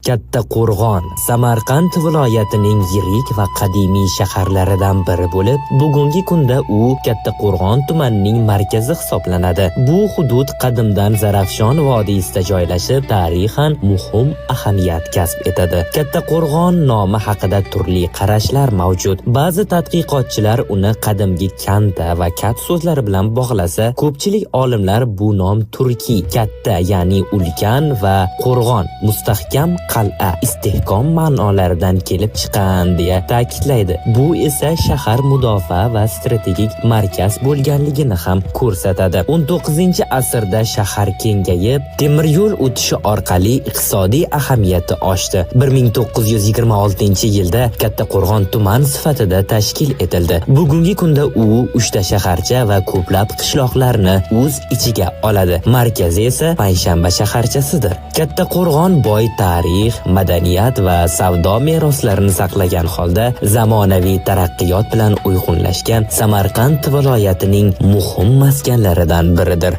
Kattaqo'rg'on Samarqand viloyatining yirik va qadimiy shaharlaridan biri bo'lib, bugungi kunda u Kattaqo'rg'on tumanining markazi hisoblanadi. Bu hudud qadimdan Zarafshon vodiysida joylashib, tarixan muhim ahamiyat kasb etadi. Kattaqo'rg'on nomi haqida turli qarashlar mavjud. Ba'zi tadqiqotchilar uni qadimgi kanta va kat so'zlari bilan bog'lasa, ko'pchilik olimlar bu nom turkiy katta, ya'ni ulkan va qo'rg'on mustahkam qal'a, istehkom ma'nolaridan kelib chiqqan deya ta'kidlaydi. Bu esa shahar mudofaa va strategik markaz bo'lganligini ham ko'rsatadi. 19-asrda shahar kengayib, temir yo'l o'tishi orqali iqtisodiy ahamiyati oshdi. 1926-yilda Kattaqo'rg'on tuman sifatida tashkil etildi. Bugungi kunda u 3 ta shaharcha va ko'plab qishloqlarni o'z ichiga oladi. Markazi esa Payshanba shaharchasidir. Kattaqo'rg'on boy tarix, madaniyat va savdo meroslarini saqlagan holda zamonaviy taraqqiyot bilan uyg'unlashgan Samarqand viloyatining muhim maskanlaridan biridir.